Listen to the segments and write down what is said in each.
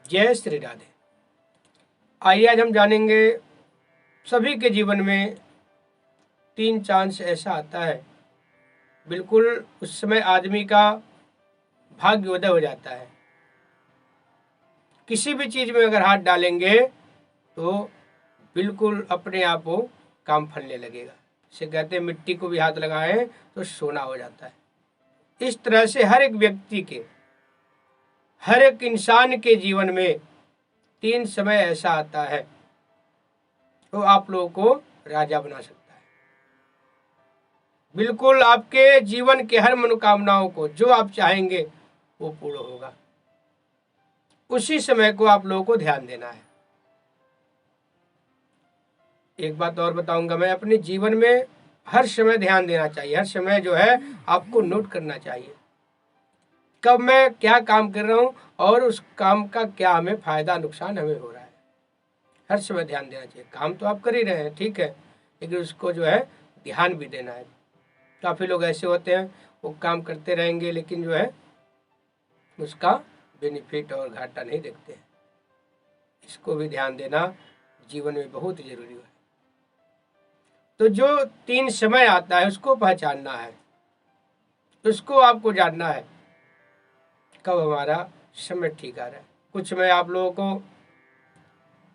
जय श्री राधे। आइए आज हम जानेंगे सभी के जीवन में 3 चांस ऐसा आता है, बिल्कुल उस समय आदमी का भाग्योदय हो जाता है। किसी भी चीज में अगर हाथ डालेंगे तो बिल्कुल अपने आप वो काम फलने लगेगा। इसे कहते हैं मिट्टी को भी हाथ लगाएं तो सोना हो जाता है। इस तरह से हर एक व्यक्ति के, हर एक इंसान के जीवन में 3 समय ऐसा आता है तो आप लोगों को राजा बना सकता है। बिल्कुल आपके जीवन के हर मनोकामनाओं को जो आप चाहेंगे वो पूर्ण होगा। उसी समय को आप लोगों को ध्यान देना है। एक बात और बताऊंगा मैं, अपने जीवन में हर समय ध्यान देना चाहिए। हर समय जो है आपको नोट करना चाहिए कब मैं क्या काम कर रहा हूं और उस काम का क्या हमें फायदा नुकसान हमें हो रहा है। हर समय ध्यान देना चाहिए। काम तो आप कर ही रहे हैं, ठीक है, लेकिन उसको जो है ध्यान भी देना है। काफ़ी लोग ऐसे होते हैं वो काम करते रहेंगे लेकिन जो है उसका बेनिफिट और घाटा नहीं देखते हैं। इसको भी ध्यान देना जीवन में बहुत जरूरी है। तो जो 3 समय आता है उसको पहचानना है, उसको आपको जानना है कब हमारा समय ठीक आ रहा है। कुछ मैं आप लोगों को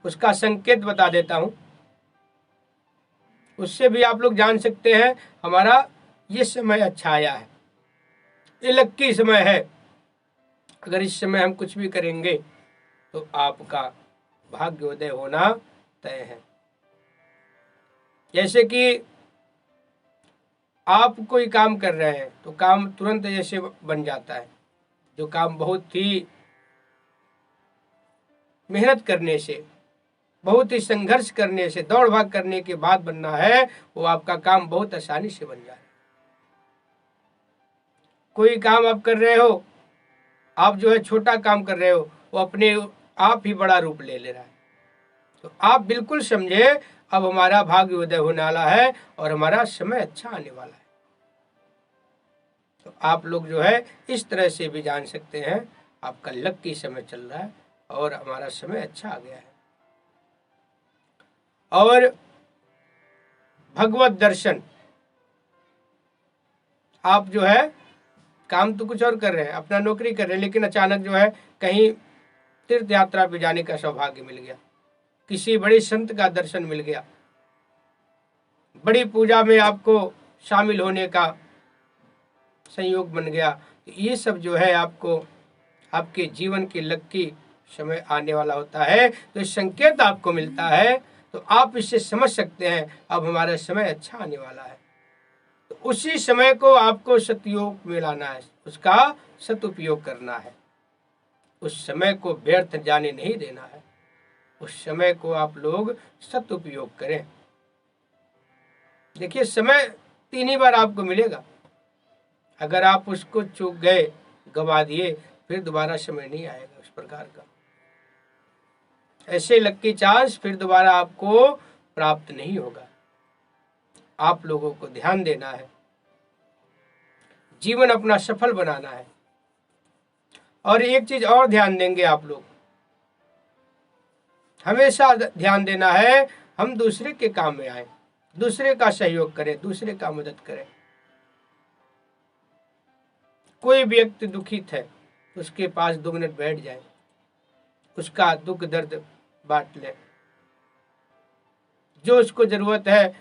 उसका संकेत बता देता हूं, उससे भी आप लोग जान सकते हैं हमारा ये समय अच्छा आया है, ये लक्की समय है। अगर इस समय हम कुछ भी करेंगे तो आपका भाग्योदय होना तय है। जैसे कि आप कोई काम कर रहे हैं तो काम तुरंत जैसे बन जाता है। जो काम बहुत ही मेहनत करने से, बहुत ही संघर्ष करने से, दौड़ भाग करने के बाद बनना है, वो आपका काम बहुत आसानी से बन जाए। कोई काम आप कर रहे हो, आप जो है छोटा काम कर रहे हो, वो अपने आप ही बड़ा रूप ले रहा है। तो आप बिल्कुल समझे अब हमारा भाग्योदय होने वाला है और हमारा समय अच्छा आने वाला है। तो आप लोग जो है इस तरह से भी जान सकते हैं आपका लक्की समय चल रहा है और हमारा समय अच्छा आ गया है। और भगवत दर्शन, आप जो है काम तो कुछ और कर रहे हैं, अपना नौकरी कर रहे हैं, लेकिन अचानक जो है कहीं तीर्थ यात्रा पे जाने का सौभाग्य मिल गया, किसी बड़े संत का दर्शन मिल गया, बड़ी पूजा में आपको शामिल होने का संयोग बन गया। तो ये सब जो है आपको आपके जीवन के लक्की समय आने वाला होता है। तो संकेत आपको मिलता है तो आप इससे समझ सकते हैं अब हमारा समय अच्छा आने वाला है। तो उसी समय को आपको सतयोग में लाना है, उसका सदुपयोग करना है। उस समय को व्यर्थ जाने नहीं देना है। उस समय को आप लोग सदुपयोग करें। देखिए समय 3 ही बार आपको मिलेगा। अगर आप उसको चूक गए, गवा दिए, फिर दोबारा समय नहीं आएगा उस प्रकार का। ऐसे लक्की चांस फिर दोबारा आपको प्राप्त नहीं होगा। आप लोगों को ध्यान देना है, जीवन अपना सफल बनाना है। और एक चीज और ध्यान देंगे आप लोग, हमेशा ध्यान देना है हम दूसरे के काम में आए, दूसरे का सहयोग करें, दूसरे का मदद करें। कोई व्यक्ति दुखित है, उसके पास 2 मिनट बैठ जाए, उसका दुख दर्द बांट लें। जो उसको जरूरत है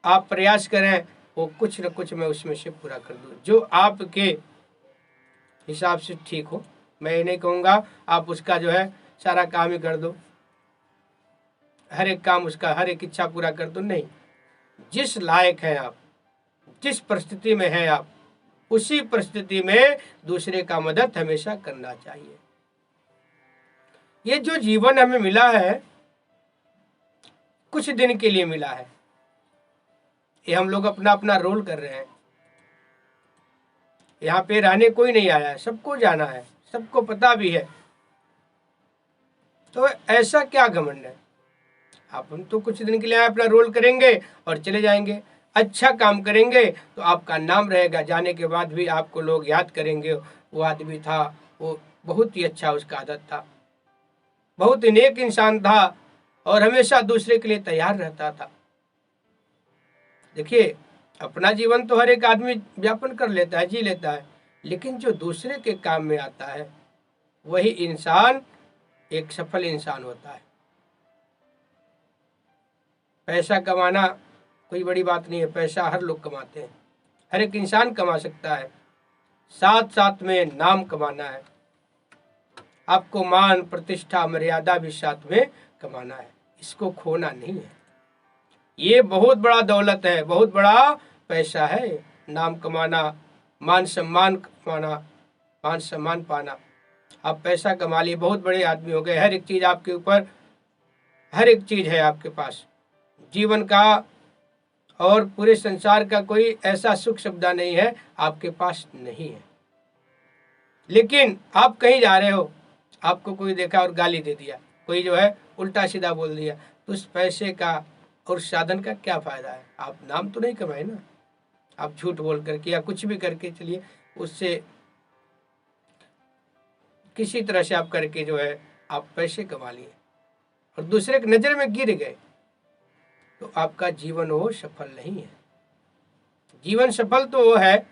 आप प्रयास करें, वो कुछ न कुछ मैं उसमें से पूरा कर दूं जो आपके हिसाब से ठीक हो। मैं ये नहीं कहूँगा आप उसका जो है सारा काम ही कर दो, हर एक काम उसका, हर एक इच्छा पूरा कर दो, नहीं। जिस लायक हैं आप, जिस परिस्थिति में हैं आप, उसी परिस्थिति में दूसरे का मदद हमेशा करना चाहिए। ये जो जीवन हमें मिला है कुछ दिन के लिए मिला है, ये हम लोग अपना अपना रोल कर रहे हैं। यहाँ पे रहने कोई नहीं आया है, सबको जाना है, सबको पता भी है। तो ऐसा क्या घमंड है, हम तो कुछ दिन के लिए अपना रोल करेंगे और चले जाएंगे। अच्छा काम करेंगे तो आपका नाम रहेगा, जाने के बाद भी आपको लोग याद करेंगे, वो आदमी था, वो बहुत ही अच्छा उसका आदत था। बहुत ही नेक इंसान था और हमेशा दूसरे के लिए तैयार रहता था। देखिए, अपना जीवन तो हर एक आदमी व्यापन कर लेता है, जी लेता है, लेकिन जो दूसरे के काम में आता है वही इंसान एक सफल इंसान होता है। पैसा कमाना कोई बड़ी बात नहीं है, पैसा हर लोग कमाते हैं, हर एक इंसान कमा सकता है। साथ साथ में नाम कमाना है, आपको मान प्रतिष्ठा मर्यादा भी साथ में कमाना है, इसको खोना नहीं है। ये बहुत बड़ा दौलत है, बहुत बड़ा पैसा है, नाम कमाना, मान सम्मान कमाना, मान सम्मान पाना। आप पैसा कमा लिए, बहुत बड़े आदमी हो गए, हर एक चीज आपके ऊपर, हर एक चीज है आपके पास, जीवन का और पूरे संसार का कोई ऐसा सुख सुविधा नहीं है आपके पास नहीं है। लेकिन आप कहीं जा रहे हो, आपको कोई देखा और गाली दे दिया, कोई जो है उल्टा सीधा बोल दिया, तो उस पैसे का और साधन का क्या फायदा है? आप नाम तो नहीं कमाए ना, आप झूठ बोल करके या कुछ भी करके चलिए, उससे किसी तरह से आप करके जो है आप पैसे कमा लिए और दूसरे की नजर में गिर गए, तो आपका जीवन वो सफल नहीं है। जीवन सफल तो वो है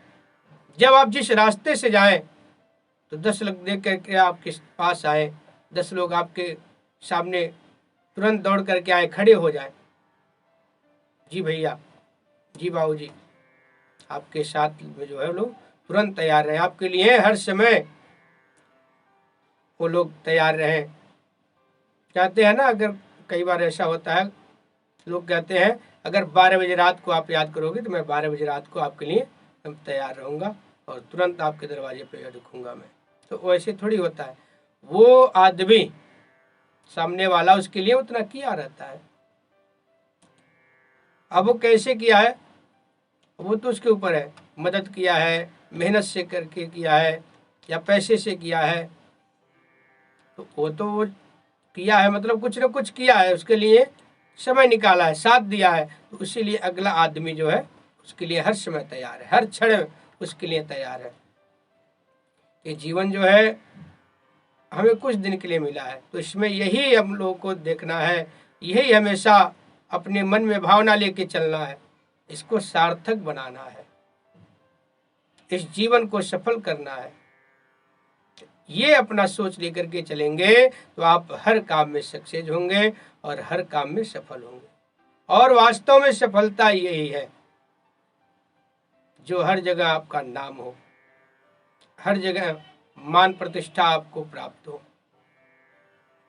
जब आप जिस रास्ते से जाएं तो 10 लोग देख करके आपके पास आए, 10 लोग आपके सामने तुरंत दौड़ करके आए, खड़े हो जाए, जी भैया, जी बाबूजी, आपके साथ में जो है लोग तुरंत तैयार रहे, आपके लिए हर समय वो लोग तैयार रहे। कहते हैं ना, अगर कई बार ऐसा होता है, लोग कहते हैं अगर 12 बजे रात को आप याद करोगे तो मैं 12 बजे रात को आपके लिए तैयार रहूँगा और तुरंत आपके दरवाजे पे रुकूंगा मैं। तो वैसे थोड़ी होता है, वो आदमी सामने वाला उसके लिए उतना किया रहता है। अब वो कैसे किया है वो तो उसके ऊपर है, मदद किया है, मेहनत से करके किया है या पैसे से किया है, तो वो किया है, मतलब कुछ न कुछ किया है, उसके लिए समय निकाला है, साथ दिया है, तो इसीलिए अगला आदमी जो है उसके लिए हर समय तैयार है, हर क्षण उसके लिए तैयार है। ये जीवन जो है हमें कुछ दिन के लिए मिला है, तो इसमें यही हम लोगों को देखना है, यही हमेशा अपने मन में भावना लेके चलना है, इसको सार्थक बनाना है, इस जीवन को सफल करना है। ये अपना सोच लेकर के चलेंगे तो आप हर काम में सक्सेस होंगे और हर काम में सफल होंगे। और वास्तव में सफलता यही है जो हर जगह आपका नाम हो, हर जगह मान प्रतिष्ठा आपको प्राप्त हो।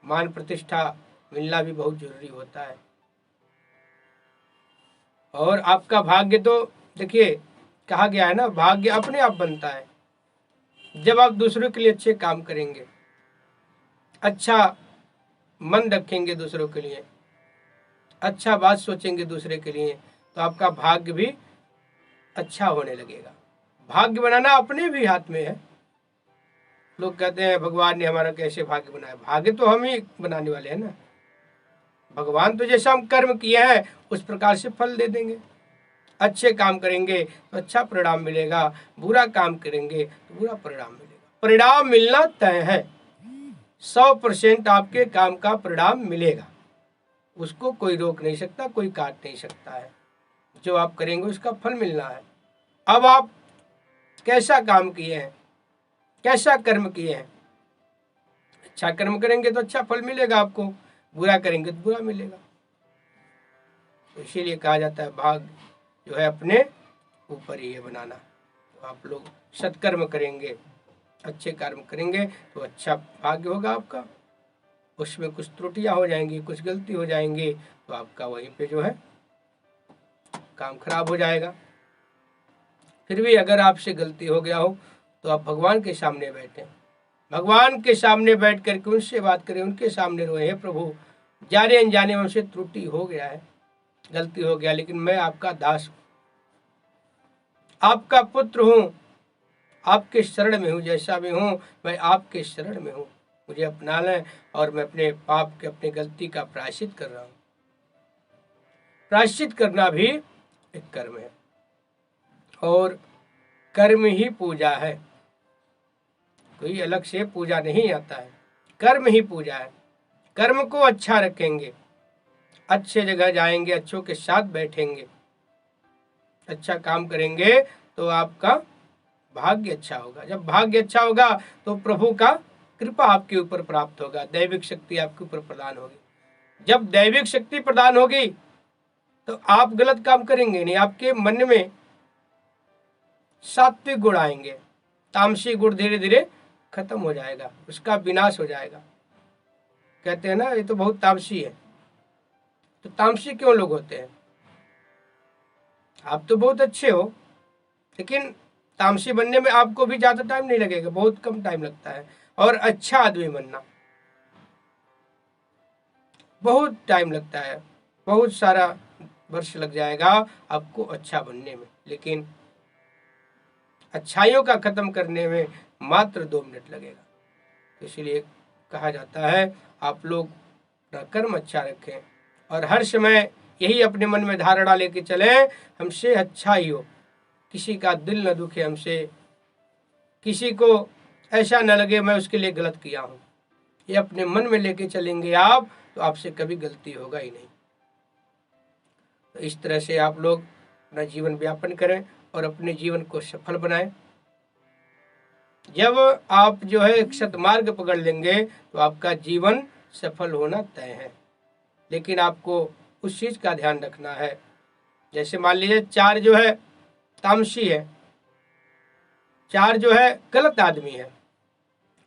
मान प्रतिष्ठा मिलना भी बहुत जरूरी होता है। और आपका भाग्य तो देखिए, कहा गया है ना, भाग्य अपने आप बनता है। जब आप दूसरों के लिए अच्छे काम करेंगे, अच्छा मन रखेंगे दूसरों के लिए, अच्छा बात सोचेंगे दूसरे के लिए, तो आपका भाग्य भी अच्छा होने लगेगा। भाग्य बनाना अपने भी हाथ में है। लोग कहते हैं भगवान ने हमारा कैसे भाग्य बनाया, भाग्य तो हम ही बनाने वाले हैं ना। भगवान तो जैसा हम कर्म किए हैं उस प्रकार से फल दे देंगे। अच्छे काम करेंगे तो अच्छा परिणाम मिलेगा, बुरा काम करेंगे तो बुरा परिणाम मिलेगा। परिणाम मिलना तय है, 100% आपके काम का परिणाम मिलेगा, उसको कोई रोक नहीं सकता, कोई काट नहीं सकता है। जो आप करेंगे उसका फल मिलना है। अब आप कैसा काम किए हैं, कैसा कर्म किए हैं, अच्छा कर्म करेंगे तो अच्छा फल मिलेगा आपको, बुरा करेंगे तो बुरा मिलेगा। तो इसीलिए कहा जाता है भाग जो है अपने ऊपर ही है बनाना। तो आप लोग सत्कर्म करेंगे, अच्छे कर्म करेंगे तो अच्छा भाग्य होगा आपका। उसमें कुछ त्रुटियां हो जाएंगी, कुछ गलती हो जाएंगी, तो आपका वहीं पे जो है काम खराब हो जाएगा। फिर भी अगर आपसे गलती हो गया हो तो आप भगवान के सामने बैठे, भगवान के सामने बैठ करके उनसे बात करें, उनके सामने रोए, हे प्रभु जाने अनजाने में हमसे त्रुटि हो गया है, गलती हो गया, लेकिन मैं आपका दास हूँ, आपका पुत्र हूँ, आपके शरण में हूँ, जैसा भी हूँ मैं आपके शरण में हूँ, मुझे अपना लें और मैं अपने पाप के, अपनी गलती का प्रायश्चित कर रहा हूँ। प्रायश्चित करना भी एक कर्म है और कर्म ही पूजा है, कोई अलग से पूजा नहीं आता है, कर्म ही पूजा है। कर्म को अच्छा रखेंगे, अच्छे जगह जाएंगे, अच्छों के साथ बैठेंगे, अच्छा काम करेंगे तो आपका भाग्य अच्छा होगा। जब भाग्य अच्छा होगा तो प्रभु का कृपा आपके ऊपर प्राप्त होगा, दैविक शक्ति आपके ऊपर प्रदान होगी। जब दैविक शक्ति प्रदान होगी तो आप गलत काम करेंगे नहीं, आपके मन में सात्विक गुण आएंगे, तामसी गुण धीरे धीरे खत्म हो जाएगा, उसका विनाश हो जाएगा। कहते हैं ना ये तो बहुत तामसी है, तो तामसी क्यों लोग होते हैं? आप तो बहुत अच्छे हो, लेकिन तामसी बनने में आपको भी ज्यादा टाइम नहीं लगेगा, बहुत कम टाइम लगता है। और अच्छा आदमी बनना बहुत टाइम लगता है, बहुत सारा वर्ष लग जाएगा आपको अच्छा बनने में, लेकिन अच्छाइयों का खत्म करने में मात्र 2 मिनट लगेगा। तो इसलिए कहा जाता है आप लोग अपना कर्म अच्छा रखें और हर समय यही अपने मन में धारणा लेके चले, हमसे अच्छा ही हो, किसी का दिल न दुखे हमसे, किसी को ऐसा न लगे मैं उसके लिए गलत किया हूँ। ये अपने मन में लेके चलेंगे आप तो आपसे कभी गलती होगा ही नहीं। तो इस तरह से आप लोग अपना जीवन व्यापन करें और अपने जीवन को सफल बनाएं। जब आप जो है एक सतमार्ग पकड़ लेंगे तो आपका जीवन सफल होना तय है, लेकिन आपको उस चीज का ध्यान रखना है। जैसे मान लीजिए 4 जो है तामसी है, 4 जो है गलत आदमी है,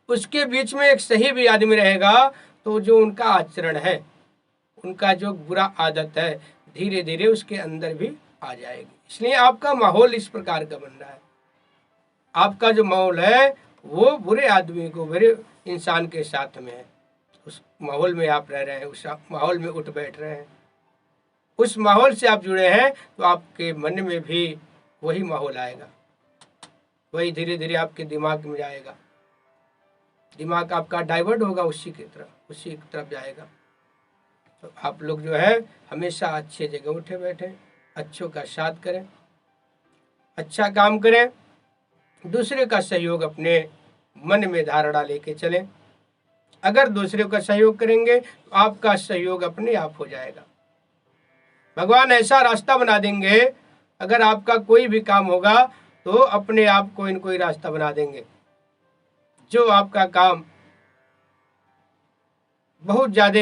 उसके बीच में एक सही भी आदमी रहेगा तो जो उनका आचरण है, उनका जो बुरा आदत है, धीरे धीरे उसके अंदर भी आ जाएगी। इसलिए आपका माहौल इस प्रकार का बन रहा है, आपका जो माहौल है वो बुरे आदमी को, बुरे इंसान के साथ में है, उस माहौल में आप रह रहे हैं, उस माहौल में उठ बैठ रहे हैं, उस माहौल से आप जुड़े हैं, तो आपके मन में भी वही माहौल आएगा, वही धीरे धीरे आपके दिमाग में जाएगा, दिमाग आपका डाइवर्ट होगा, उसी की तरफ जाएगा। तो आप लोग जो है हमेशा अच्छे जगह उठे बैठे, अच्छों का साथ करें, अच्छा काम करें, दूसरे का सहयोग अपने मन में धारणा लेके चलें। अगर दूसरे का सहयोग करेंगे तो आपका सहयोग अपने आप हो जाएगा। भगवान ऐसा रास्ता बना देंगे, अगर आपका कोई भी काम होगा तो अपने आप कोई न कोई रास्ता बना देंगे। जो आपका काम बहुत ज्यादा,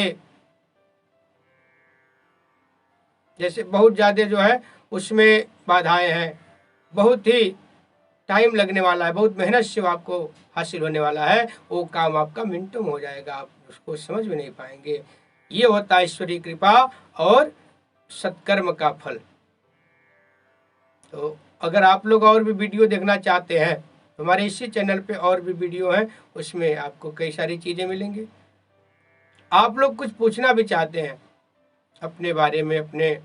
जैसे बहुत ज्यादा जो है उसमें बाधाएं हैं, बहुत ही टाइम लगने वाला है, बहुत मेहनत से आपको हासिल होने वाला है, वो काम आपका मिनटों में हो जाएगा, आप उसको समझ भी नहीं पाएंगे। ये होता है ईश्वरीय कृपा और सत्कर्म का फल। तो अगर आप लोग और भी वीडियो देखना चाहते हैं तो हमारे इसी चैनल पे और भी वीडियो हैं, उसमें आपको कई सारी चीज़ें मिलेंगी। आप लोग कुछ पूछना भी चाहते हैं अपने बारे में, अपने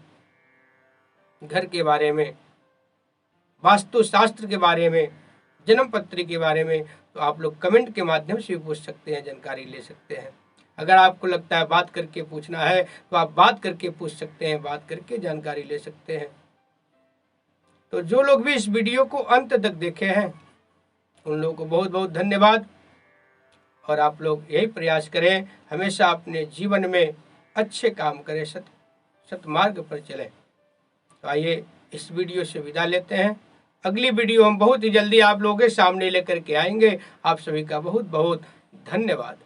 घर के बारे में, वास्तुशास्त्र के बारे में, जन्म पत्री के बारे में, तो आप लोग कमेंट के माध्यम से भी पूछ सकते हैं, जानकारी ले सकते हैं। अगर आपको लगता है बात करके पूछना है तो आप बात करके पूछ सकते हैं, बात करके जानकारी ले सकते हैं। तो जो लोग भी इस वीडियो को अंत तक देखे हैं उन लोगों को बहुत बहुत धन्यवाद। और आप लोग यही प्रयास करें, हमेशा अपने जीवन में अच्छे काम करें, सतमार्ग पर चलें। तो आइए इस वीडियो से विदा लेते हैं। अगली वीडियो हम बहुत ही जल्दी आप लोगों के सामने लेकर के आएंगे। आप सभी का बहुत बहुत धन्यवाद।